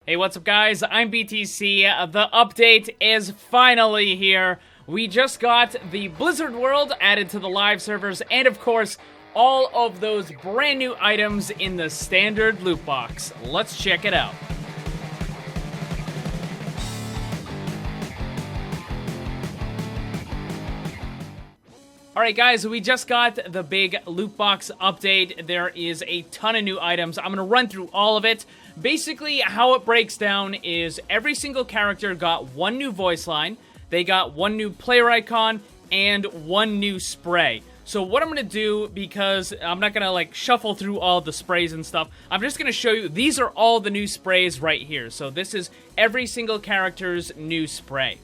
Hey, what's up guys? I'm BTC. The update is finally here. We just got the Blizzard world added to the live servers and of course all of those brand new items in the standard loot box. Let's check it out. Alright guys, we just got the big loot box update. There is a ton of new items. I'm going to run through all of it. Basically, how it breaks down is every single character got one new voice line, they got one new player icon, and one new spray. So what I'm going to do, because I'm not going to like shuffle through all the sprays and stuff, I'm just going to show you, these are all the new sprays right here. So this is every single character's new spray.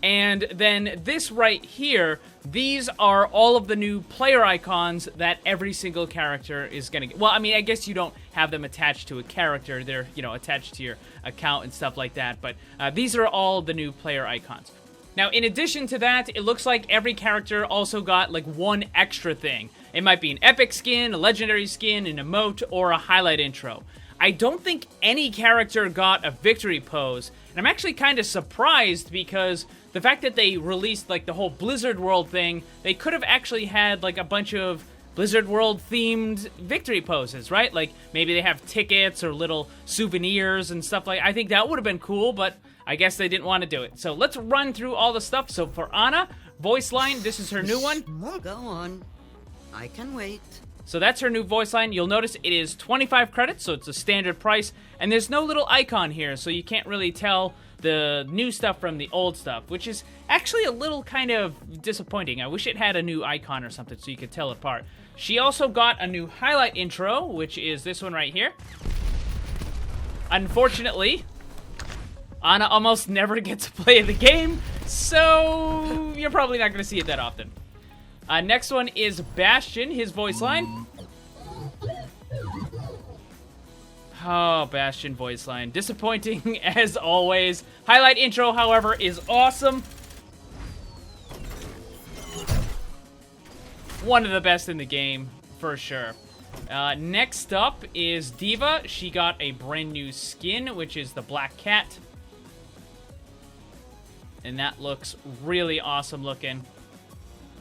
And then this right here, these are all of the new player icons that every single character is going to get. Well, I mean, I guess you don't have them attached to a character. They're, you know, attached to your account and stuff like that. But these are all the new player icons. Now, in addition to that, it looks like every character also got, like, one extra thing. It might be an epic skin, a legendary skin, an emote, or a highlight intro. I don't think any character got a victory pose. And I'm actually kind of surprised because the fact that they released, like, the whole Blizzard World thing, they could have actually had, like, a bunch of Blizzard World-themed victory poses, right? Like, maybe they have tickets or little souvenirs and stuff like that. I think that would have been cool, but I guess they didn't want to do it. So let's run through all the stuff. So for Ana, voice line, this is her new one. Go on. I can wait. So that's her new voice line. You'll notice it is 25 credits, so it's a standard price. And there's no little icon here, so you can't really tell the new stuff from the old stuff, which is actually a little kind of disappointing. I wish it had a new icon or something so you could tell it apart. She also got a new highlight intro, which is this one right here. Unfortunately, Ana almost never gets to play the game, so you're probably not going to see it that often. Next one is Bastion, his voice line. Oh, Bastion voice line. Disappointing as always. Highlight intro, however, is awesome. One of the best in the game, for sure. Next up is D.Va. She got a brand new skin, which is the Black Cat. And that looks really awesome looking.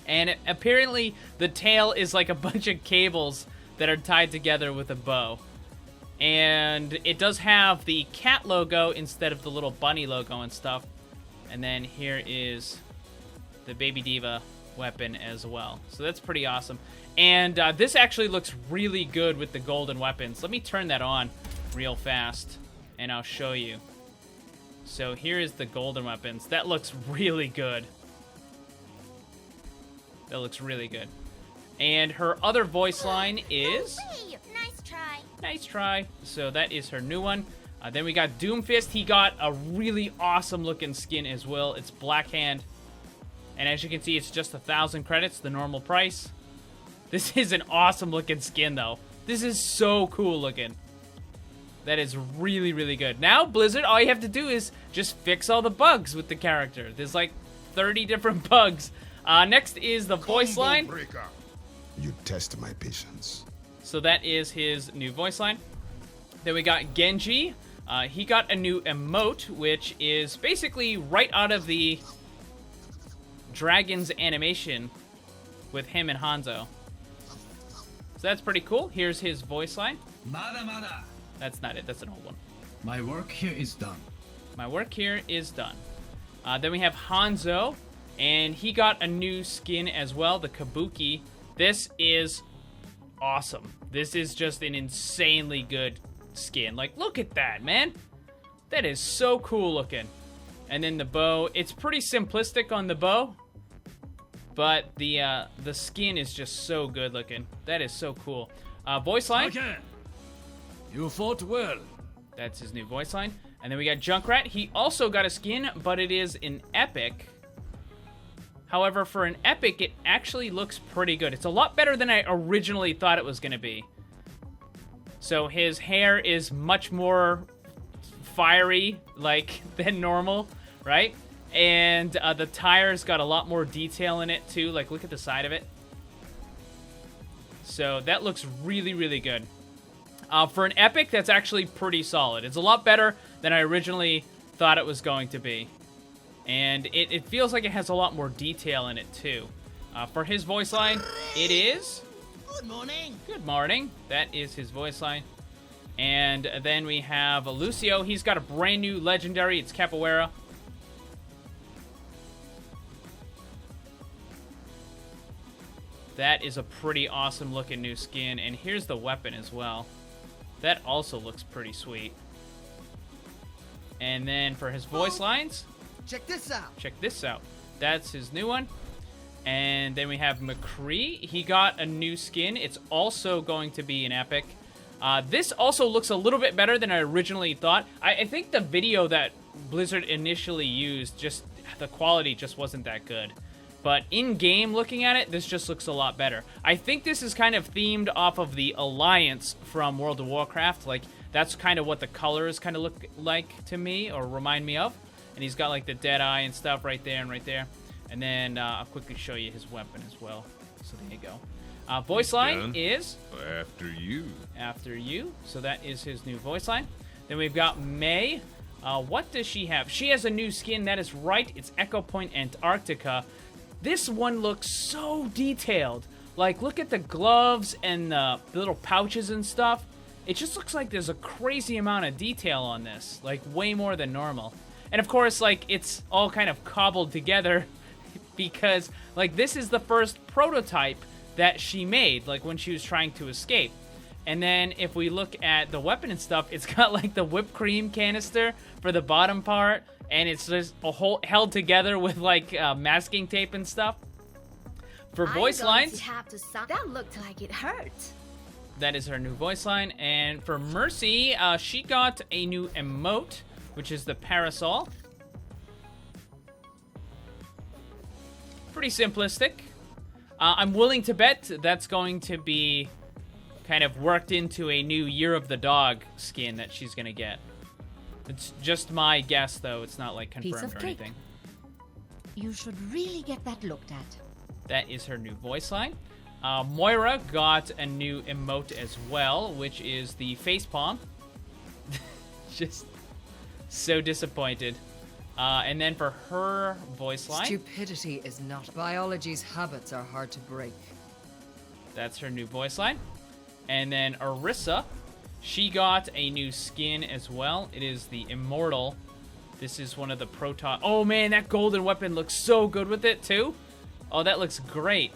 And apparently the tail is like a bunch of cables that are tied together with a bow. And it does have the cat logo instead of the little bunny logo and stuff. And then here is the Baby D.Va weapon as well. So that's pretty awesome. And this actually looks really good with the golden weapons. Let me turn that on real fast and I'll show you. So here is the golden weapons. That looks really good. That looks really good. And her other voice line is... Nice try. Nice try. So that is her new one. Then we got Doomfist. He got a really awesome looking skin as well. It's Black Hand. And as you can see, it's just 1,000 credits, the normal price. This is an awesome looking skin though. This is so cool looking. That is really, really good. Now, Blizzard, all you have to do is just fix all the bugs with the character. There's like 30 different bugs. Next is the voice line. You test my patience. So that is his new voice line. Then we got Genji. He got a new emote, which is basically right out of the Dragon's animation with him and Hanzo. So that's pretty cool. Here's his voice line. That's not it. That's an old one. My work here is done. My work here is done. Then we have Hanzo. And he got a new skin as well, the Kabuki. This is awesome. This is just an insanely good skin. Like, look at that, man. That is so cool looking. And then the bow. It's pretty simplistic on the bow. But the skin is just so good looking. That is so cool. Voice line. Okay. You fought well. That's his new voice line. And then we got Junkrat. He also got a skin, but it is an epic. However, for an epic, it actually looks pretty good. It's a lot better than I originally thought it was going to be. So his hair is much more fiery, like, than normal, right? And the tire's got a lot more detail in it, too. Like, look at the side of it. So that looks really, really good. For an epic, that's actually pretty solid. It's a lot better than I originally thought it was going to be. And it feels like it has a lot more detail in it, too. For his voice line, it is... Good morning. Good morning. That is his voice line. And then we have Lucio. He's got a brand new legendary. It's Capoeira. That is a pretty awesome looking new skin. And here's the weapon as well. That also looks pretty sweet. And then for his voice lines... Check this out. Check this out. That's his new one. And then we have McCree. He got a new skin. It's also going to be an epic. This also looks a little bit better than I originally thought. I think the video that Blizzard initially used, just the quality just wasn't that good. But in-game, looking at it, this just looks a lot better. I think this is kind of themed off of the Alliance from World of Warcraft. Like, that's kind of what the colors kind of look like to me, or remind me of. And he's got, like, the dead eye and stuff right there and right there. And then I'll quickly show you his weapon as well. So there you go. Voice line is... After you. After you. So that is his new voice line. Then we've got May. What does she have? She has a new skin. That is right. It's Echo Point Antarctica. This one looks so detailed. Like, look at the gloves and the little pouches and stuff. It just looks like there's a crazy amount of detail on this. Like, way more than normal. And of course, like, it's all kind of cobbled together because, like, this is the first prototype that she made, like, when she was trying to escape. And then if we look at the weapon and stuff, it's got, like, the whipped cream canister for the bottom part, and it's just a whole held together with, like, masking tape and stuff. For voice lines... That looked like it hurt. That is her new voice line. And for Mercy, she got a new emote, which is the parasol. Pretty simplistic. I'm willing to bet that's going to be kind of worked into a new Year of the Dog skin that she's going to get. It's just my guess, though. It's not, like, confirmed or anything. You should really get that looked at. That is her new voice line. Moira got a new emote as well, which is the facepalm. Just so disappointed. And then for her voice line... Stupidity is not. Biology's habits are hard to break. That's her new voice line. And then Orisa, she got a new skin as well. It is the Immortal. This is one of the proton... Oh, man, that golden weapon looks so good with it, too. Oh, that looks great.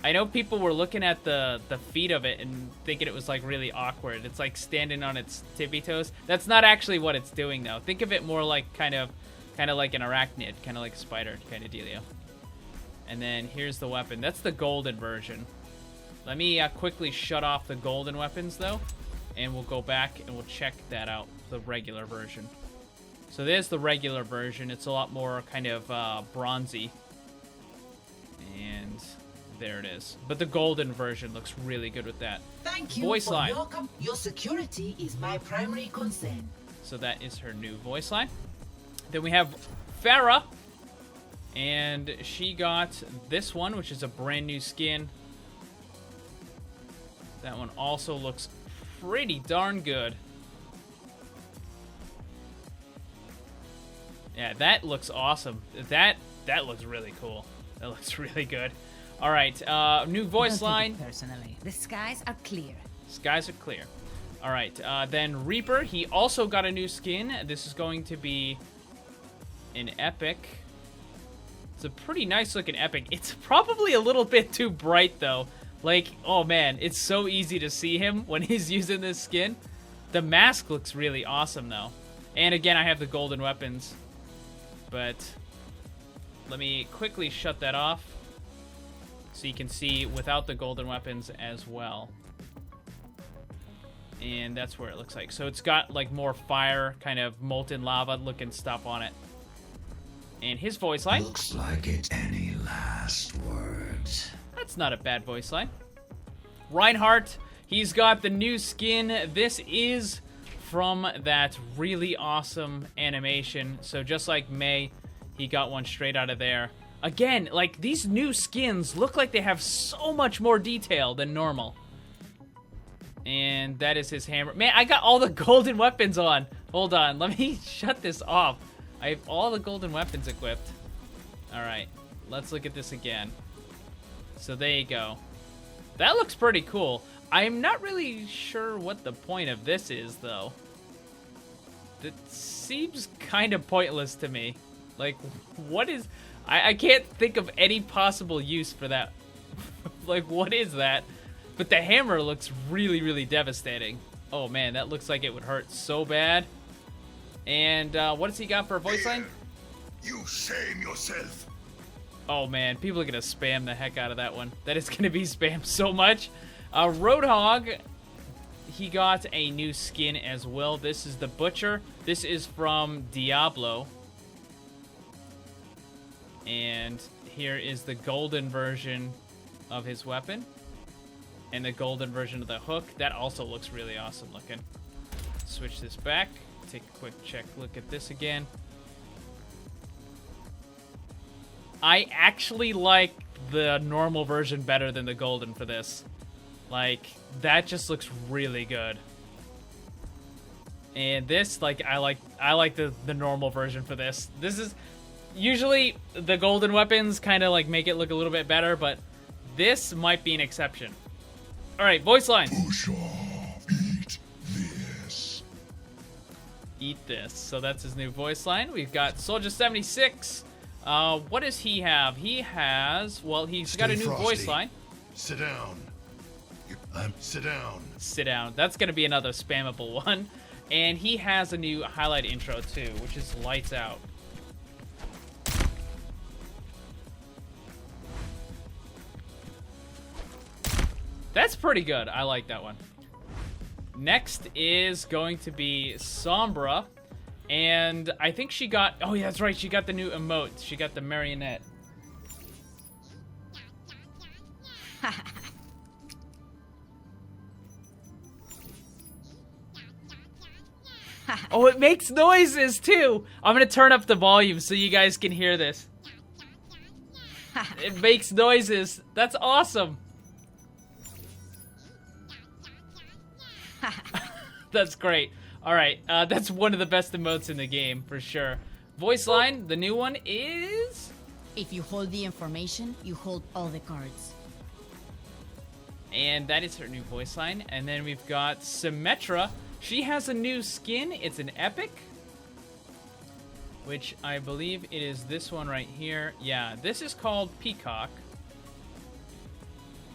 I know people were looking at the feet of it and thinking it was, like, really awkward. It's, like, standing on its tippy toes. That's not actually what it's doing, though. Think of it more like kind of like an arachnid, kind of like a spider kind of dealio. And then here's the weapon. That's the golden version. Let me quickly shut off the golden weapons, though, and we'll go back and we'll check that out, the regular version. So there's the regular version. It's a lot more kind of bronzy. And... there it is. But the golden version looks really good with that. Thank you voice for line. your security is my primary concern. So that is her new voice line. Then we have Pharah. And she got this one, which is a brand new skin. That one also looks pretty darn good. Yeah, that looks awesome. That looks really cool. That looks really good. All right, new voice line. Personally, the skies are clear. Skies are clear. All right, then Reaper, he also got a new skin. This is going to be an epic. It's a pretty nice looking epic. It's probably a little bit too bright, though. Like, oh man, it's so easy to see him when he's using this skin. The mask looks really awesome, though. And again, I have the golden weapons. But let me quickly shut that off so you can see without the golden weapons as well. And that's where it looks like. So it's got like more fire, kind of molten lava looking stuff on it. And his voice line. Looks like it. Any last words? That's not a bad voice line. Reinhardt, he's got the new skin. This is from that really awesome animation. So just like May, he got one straight out of there. Again, like, these new skins look like they have so much more detail than normal. And that is his hammer. Man, I got all the golden weapons on. Hold on, let me shut this off. I have all the golden weapons equipped. Alright, let's look at this again. So there you go. That looks pretty cool. I'm not really sure what the point of this is, though. That seems kind of pointless to me. Like, what is... I can't think of any possible use for that. Like, what is that? But the hammer looks really, really devastating. Oh, man, that looks like it would hurt so bad. And what does he got for a voice line? You shame yourself. Oh, man, people are going to spam the heck out of that one. That is going to be spammed so much. Roadhog, he got a new skin as well. This is the Butcher. This is from Diablo. And here is the golden version of his weapon. And the golden version of the hook. That also looks really awesome looking. Switch this back. Take a quick check look at this again. I actually like the normal version better than the golden for this. Like, that just looks really good. And this, like, I like the normal version for this. This is... Usually, the golden weapons kind of, like, make it look a little bit better, but this might be an exception. Alright, voice line. Eat this. Eat this. So that's his new voice line. We've got Soldier 76. What does he have? He has... Well, he's got a new voice line. Sit down. Sit down. Sit down. That's going to be another spammable one. And he has a new highlight intro, too, which is Lights Out. That's pretty good. I like that one. Next is going to be Sombra. And I think she got... Oh, yeah, that's right. She got the new emote. She got the marionette. Oh, it makes noises, too. I'm going to turn up the volume so you guys can hear this. It makes noises. That's awesome. That's great. Alright, that's one of the best emotes in the game, for sure. Voice line, the new one is... If you hold the information, you hold all the cards. And that is her new voice line. And then we've got Symmetra. She has a new skin. It's an epic. Which I believe it is this one right here. Yeah, this is called Peacock.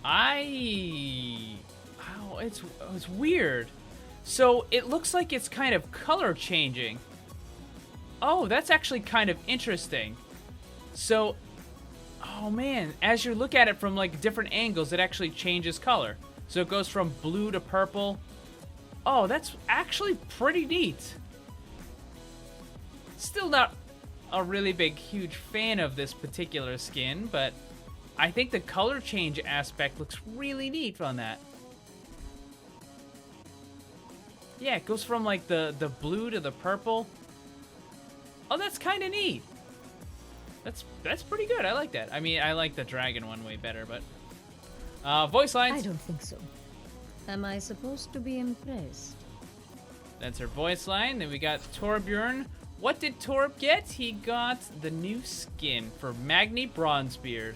Oh, it's weird. So it looks like it's kind of color changing. Oh, that's actually kind of interesting. So, oh man, as you look at it from like different angles, it actually changes color. So it goes from blue to purple. Oh, that's actually pretty neat. Still not a really big, huge fan of this particular skin, but I think the color change aspect looks really neat on that. Yeah, it goes from like the blue to the purple. Oh, that's kind of neat. That's pretty good. I like that. I mean, I like the dragon one way better, but voice lines. I don't think so. Am I supposed to be impressed? That's her voice line. Then we got Torbjorn. What did Torb get? He got the new skin for Magni Bronzebeard.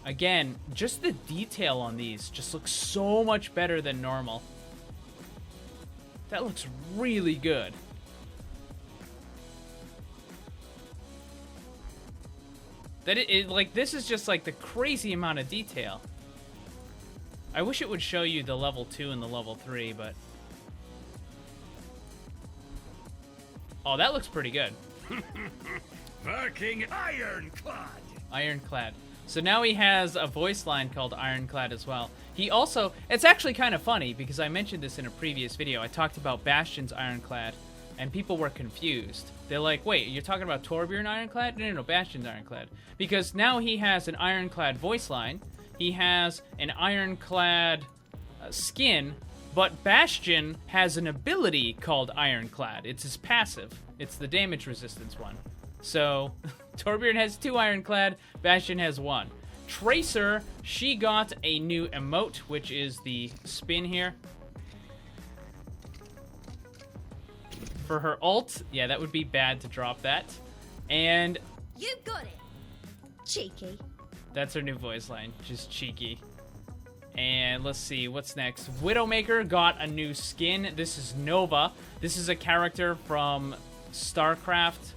Again, just the detail on these just looks so much better than normal. That looks really good. Like, this is just like the crazy amount of detail. I wish it would show you the level 2 and the level 3, but... Oh, that looks pretty good. Working ironclad. Ironclad. So now he has a voice line called Ironclad as well. He also... It's actually kind of funny, because I mentioned this in a previous video. I talked about Bastion's Ironclad, and people were confused. They're like, wait, you're talking about Torbjorn Ironclad? No, Bastion's Ironclad. Because now he has an Ironclad voice line. He has an Ironclad skin, but Bastion has an ability called Ironclad. It's his passive. It's the damage resistance one. So, Torbjorn has 2 Ironclad, Bastion has 1. Tracer, she got a new emote, which is the spin here. for her ult. Yeah, that would be bad to drop that. And You got it. Cheeky. that's her new voice line, just cheeky. And let's see, what's next? Widowmaker got a new skin. This is Nova. This is a character from StarCraft.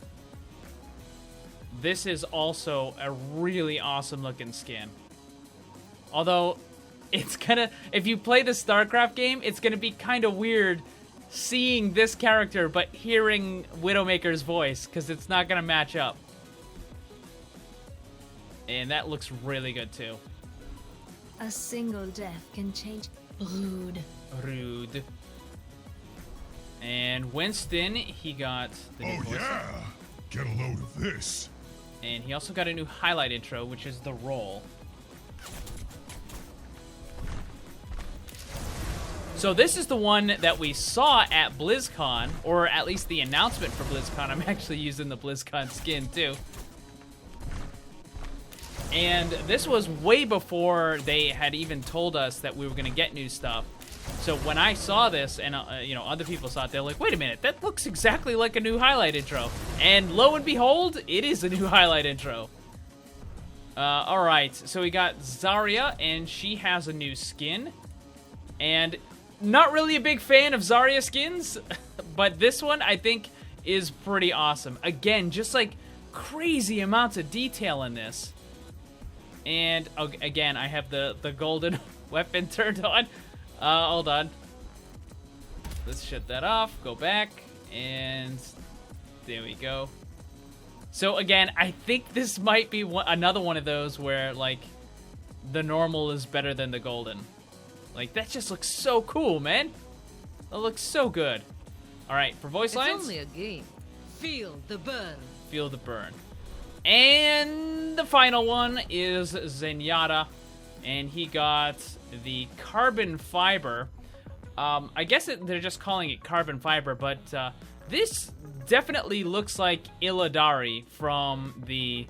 This is also a really awesome looking skin. Although, it's gonna, if you play the StarCraft game, it's gonna be kind of weird seeing this character but hearing Widowmaker's voice, because it's not gonna match up. And that looks really good too. A single death can change. Rude. Rude. And Winston, he got the new voice. Get a load of this. And he also got a new highlight intro, which is the roll. So this is the one that we saw at BlizzCon, or at least the announcement for BlizzCon. I'm actually using the BlizzCon skin too. And this was way before they had even told us that we were going to get new stuff. So when I saw this, and you know, other people saw it, they're like, wait a minute, that looks exactly like a new highlight intro. And lo and behold, it is a new highlight intro. Alright, so we got Zarya, and she has a new skin. And not really a big fan of Zarya skins, but this one I think is pretty awesome. Again, just like crazy amounts of detail in this. And again, I have the golden weapon turned on. Hold on. Let's shut that off. Go back. And there we go. So again, I think this might be another one of those where, like, the normal is better than the golden. Like, that just looks so cool, man. That looks so good. Alright, for voice lines. It's only a game. Feel the burn. Feel the burn. And the final one is Zenyatta, and he got the carbon fiber. I guess they're just calling it carbon fiber, but this definitely looks like Illidari from the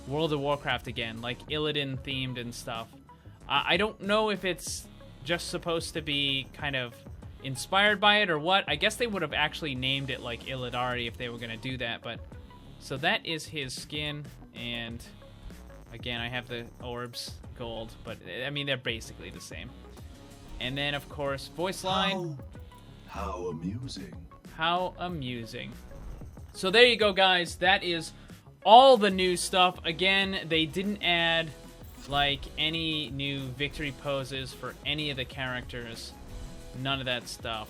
World of Warcraft again, like Illidan themed and stuff. I don't know if it's just supposed to be kind of inspired by it or what. I guess they would have actually named it like Illidari if they were going to do that, but... So that is his skin, and again, I have the orbs gold, but I mean, they're basically the same. And then, of course, voice line. How amusing. How amusing. So there you go, guys. That is all the new stuff. Again, they didn't add, like, any new victory poses for any of the characters. None of that stuff.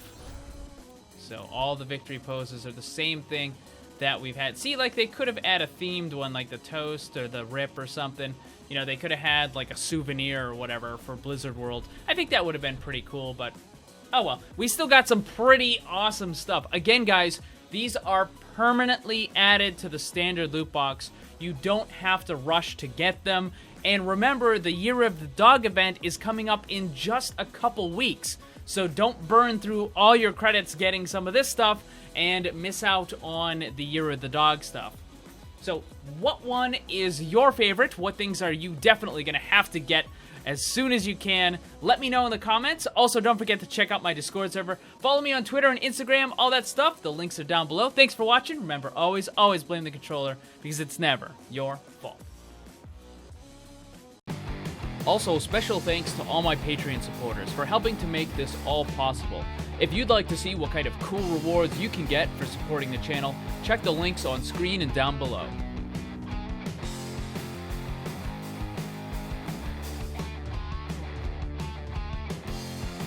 So all the victory poses are the same thing that we've had. See, like, they could have added a themed one, like the toast or the rip or something. You know, they could have had, like, a souvenir or whatever for Blizzard World. I think that would have been pretty cool, but oh well. We still got some pretty awesome stuff. Again, guys, these are permanently added to the standard loot box. You don't have to rush to get them. And remember, the Year of the Dog event is coming up in just a couple weeks. So don't burn through all your credits getting some of this stuff and miss out on the Year of the Dog stuff. So what one is your favorite? What things are you definitely going to have to get as soon as you can? Let me know in the comments. Also, don't forget to check out my Discord server. Follow me on Twitter and Instagram, all that stuff. The links are down below. Thanks for watching. Remember, always blame the controller, because it's never your fault. Also, special thanks to all my Patreon supporters for helping to make this all possible. If you'd like to see what kind of cool rewards you can get for supporting the channel, check the links on screen and down below.